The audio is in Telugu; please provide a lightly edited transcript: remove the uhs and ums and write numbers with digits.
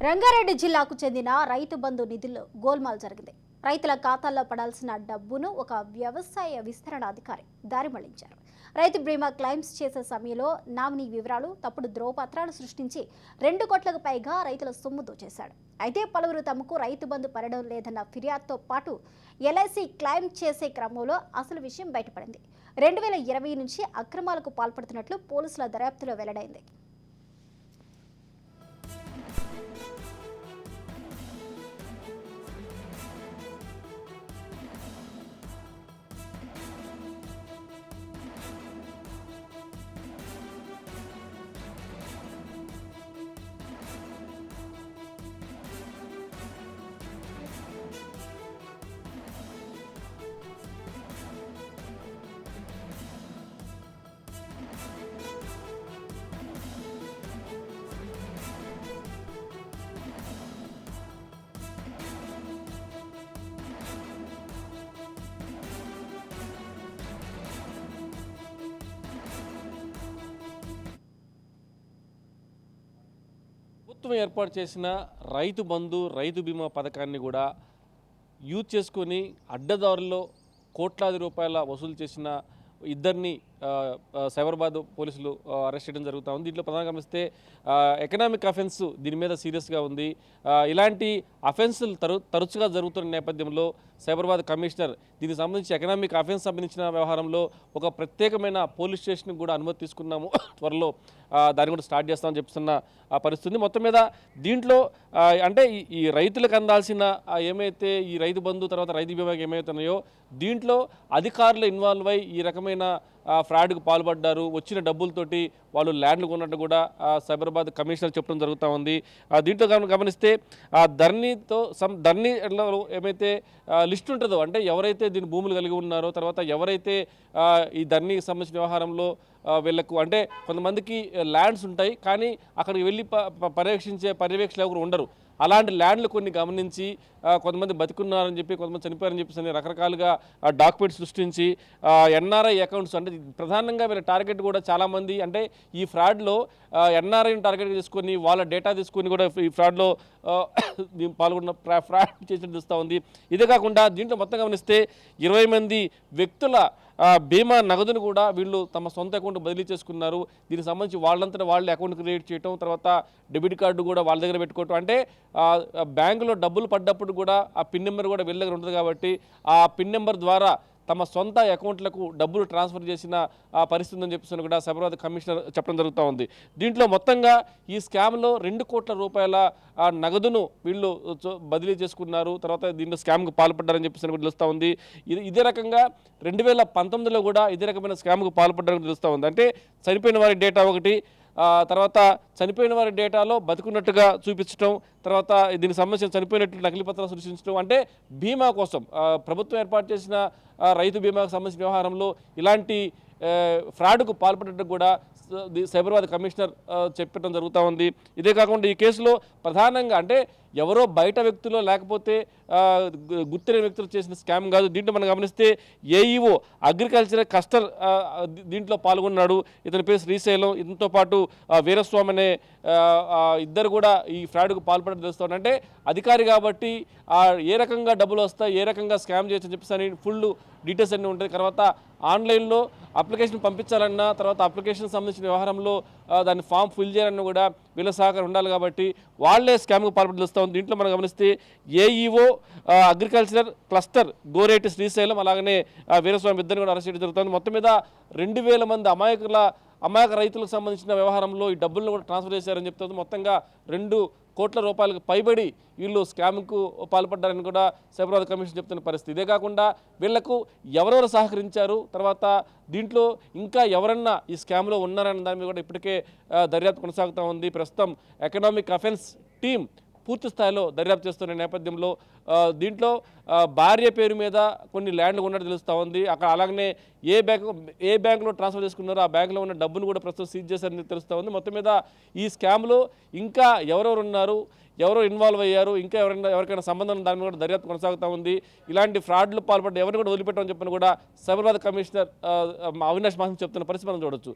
రంగారెడ్డి జిల్లాకు చెందిన రైతు బంధు నిధుల్లో గోల్మాల్ జరిగింది. రైతుల ఖాతాల్లో పడాల్సిన డబ్బును ఒక వ్యవసాయ విస్తరణ అధికారి దారి మళ్లించారు. రైతు బీమా క్లెయిమ్స్ చేసే సమయంలో నామినీ వివరాలు, తప్పుడు ధ్రువపత్రాలు సృష్టించి 2 కోట్లకు పైగా రైతుల సొమ్ము దోచేశాడు. అయితే పలువురు తమకు రైతు బంధు పడడం లేదన్న ఫిర్యాదుతో పాటు ఎల్ఐసి క్లెయిమ్ చేసే క్రమంలో అసలు విషయం బయటపడింది. 2020 నుంచి అక్రమాలకు పాల్పడుతున్నట్లు పోలీసుల దర్యాప్తులో వెల్లడైంది. ప్రభుత్వం ఏర్పాటు చేసిన రైతు బంధు, రైతు బీమా పథకాన్ని కూడా యూజ్ చేసుకొని అడ్డదారుల్లో కోట్లాది రూపాయల వసూలు చేసిన ఇద్దరిని సైబరాబాద్ పోలీసులు అరెస్ట్ చేయడం జరుగుతూ ఉంది. దీంట్లో ప్రధానంగా గమనిస్తే ఎకనామిక్ అఫెన్స్ దీని మీద సీరియస్గా ఉంది. ఇలాంటి అఫెన్సులు తరచుగా జరుగుతున్న నేపథ్యంలో సైబరాబాద్ కమిషనర్ దీనికి సంబంధించి ఎకనామిక్ అఫెన్స్ సంబంధించిన వ్యవహారంలో ఒక ప్రత్యేకమైన పోలీస్ స్టేషన్కి కూడా అనుమతి తీసుకున్నాము. త్వరలో దాన్ని కూడా స్టార్ట్ చేస్తామని చెప్తున్న పరిస్థితి. మొత్తం మీద దీంట్లో అంటే ఈ రైతులకు అందాల్సిన ఏమైతే ఈ రైతు బంధు తర్వాత రైతు బీమాకి ఏమవుతున్నాయో దీంట్లో అధికారులు ఇన్వాల్వ్ అయ్యి ఈ రకమైన ఫ్రాడ్కు పాల్పడ్డారు. వచ్చిన డబ్బులతోటి వాళ్ళు ల్యాండ్లు కొన్నట్టు కూడా సైబరాబాద్ కమిషనర్ చెప్పడం జరుగుతూ ఉంది. దీంట్లో గమనిస్తే ధరణిలో ఏమైతే లిస్ట్ ఉంటుందో, అంటే ఎవరైతే దీని భూములు కలిగి ఉన్నారో, తర్వాత ఎవరైతే ఈ ధరణికి సంబంధించిన వ్యవహారంలో వీళ్ళకు అంటే కొంతమందికి ల్యాండ్స్ ఉంటాయి కానీ అక్కడికి వెళ్ళి పర్యవేక్షణ ఎవరు ఉండరు. అలాంటి ల్యాండ్లు కొన్ని గమనించి కొంతమంది బతికున్నారని చెప్పి, కొంతమంది చనిపోయారని చెప్పేసి రకరకాలుగా డాక్యుమెంట్స్ సృష్టించి ఎన్ఆర్ఐ అకౌంట్స్, అంటే ప్రధానంగా వీళ్ళ టార్గెట్ కూడా చాలామంది అంటే ఈ ఫ్రాడ్లో ఎన్ఆర్ఐని టార్గెట్ చేసుకొని వాళ్ళ డేటా తీసుకొని కూడా ఈ ఫ్రాడ్లో పాల్గొన్న ఫ్రాడ్ చేసినట్టు చూస్తూ ఉంది. ఇదే కాకుండా దీంట్లో మొత్తం గమనిస్తే 20 మంది వ్యక్తుల బీమా నగదును కూడా వీళ్ళు తమ సొంత అకౌంట్ బదిలీ చేసుకున్నారు. దీనికి సంబంధించి వాళ్ళంతా వాళ్ళే అకౌంట్ క్రియేట్ చేయటం, తర్వాత డెబిట్ కార్డు కూడా వాళ్ళ దగ్గర పెట్టుకోవటం, అంటే బ్యాంకులో డబ్బులు పడ్డప్పుడు కూడా ఆ పిన్ నెంబర్ కూడా వీళ్ళ దగ్గర ఉంటుంది కాబట్టి ఆ పిన్ నెంబర్ ద్వారా తమ సొంత అకౌంట్లకు డబ్బులు ట్రాన్స్ఫర్ చేసిన పరిస్థితి ఉందని చెప్పేసి కూడా సైబరాబాద్ కమిషనర్ చెప్పడం జరుగుతూ ఉంది. దీంట్లో మొత్తంగా ఈ స్కామ్లో 2 కోట్ల రూపాయల నగదును వీళ్ళు బదిలీ చేసుకున్నారు. తర్వాత దీంట్లో స్కామ్కు పాల్పడ్డారని చెప్పేసి కూడా తెలుస్తూ ఉంది. ఇదే రకంగా 2019లో కూడా ఇదే రకమైన స్కామ్కు పాల్పడ్డారని తెలుస్తూ ఉంది. అంటే చనిపోయిన వారి డేటా ఒకటి, తర్వాత చనిపోయిన వారి డేటాలో బతుకున్నట్టుగా చూపించడం, తర్వాత దీనికి సంబంధించిన చనిపోయినట్లు నకిలీ పత్రాలు సృష్టించడం, అంటే బీమా కోసం ప్రభుత్వం ఏర్పాటు చేసిన రైతు బీమాకు సంబంధించిన వ్యవహారంలో ఇలాంటి ఫ్రాడ్కు పాల్పడటం కూడా సైబరాబాద్ కమిషనర్ చెప్పడం జరుగుతూ ఉంది. ఇదే కాకుండా ఈ కేసులో ప్రధానంగా అంటే ఎవరో బయట వ్యక్తులు లేకపోతే గుర్తిన వ్యక్తులు చేసిన స్కామ్ కాదు. దీంట్లో మనం గమనిస్తే ఏఈఓ అగ్రికల్చర్ కస్టర్ దీంట్లో పాల్గొన్నాడు. ఇతని పేరు శ్రీశైలం, ఇతనితో పాటు వీరస్వామి అనే ఇద్దరు కూడా ఈ ఫ్రాడ్కు పాల్పడడం తెలుస్తుంది. అంటే అధికారి కాబట్టి ఏ రకంగా డబ్బులు వస్తాయి, ఏ రకంగా స్కామ్ చేయొచ్చు అని చెప్పేసి అని ఫుల్ డీటెయిల్స్ అన్నీ ఉంటాయి. తర్వాత ఆన్లైన్లో అప్లికేషన్ పంపించాలన్నా, తర్వాత అప్లికేషన్ సంబంధించిన వ్యవహారంలో దాన్ని ఫామ్ ఫిల్ చేయాలన్నా కూడా వీళ్ళ సహకారం ఉండాలి కాబట్టి వాళ్ళే స్కామ్కు పాల్పడి తెలుస్తూ ఉంది. దీంట్లో మనం గమనిస్తే AEO agriculture cluster Goreti Srisailam అలాగనే వీరస్వామి ఇద్దరిని కూడా అరెస్ట్ చేయడం జరుగుతుంది. మొత్తం మీద 2000 మంది అమాయక రైతులకు సంబంధించిన వ్యవహారంలో ఈ డబ్బులను కూడా ట్రాన్స్ఫర్ చేశారని చెప్తుంది. మొత్తంగా 2 కోట్ల రూపాయలకు పైబడి వీళ్ళు స్కామ్కు పాల్పడ్డారని కూడా సైబరాబాద్ కమిషన్ చెప్తున్న పరిస్థితి. ఇదే కాకుండా వీళ్లకు ఎవరెవరు సహకరించారు, తర్వాత దీంట్లో ఇంకా ఎవరన్నా ఈ స్కామ్లో ఉన్నారన్న దాని మీద కూడా ఇప్పటికే దర్యాప్తు కొనసాగుతూ ఉంది. ప్రస్తుతం ఎకనామిక్ అఫెన్స్ టీం పూర్తి స్థాయిలో దర్యాప్తు చేస్తున్న నేపథ్యంలో దీంట్లో భార్య పేరు మీద కొన్ని ల్యాండ్లు ఉన్నట్టు తెలుస్తూ ఉంది. అక్కడ అలాగనే ఏ బ్యాంకులో ట్రాన్స్ఫర్ చేసుకున్నారో ఆ బ్యాంకులో ఉన్న డబ్బును కూడా ప్రస్తుతం సీజ్ చేశారని తెలుస్తూ ఉంది. మొత్తం మీద ఈ స్కామ్లో ఇంకా ఎవరెవరు ఉన్నారు, ఎవరో ఇన్వాల్వ్ అయ్యారు, ఇంకా ఎవరికైనా సంబంధం దాని మీద కూడా దర్యాప్తు కొనసాగుతూ ఉంది. ఇలాంటి ఫ్రాడ్లు పాల్పడ్డ ఎవరిని కూడా వదిలిపెట్టమని చెప్పని కూడా సైబరాబాద్ కమిషనర్ అవినాష్ మాసం చెప్తున్న పరిస్థితి మనం చూడొచ్చు.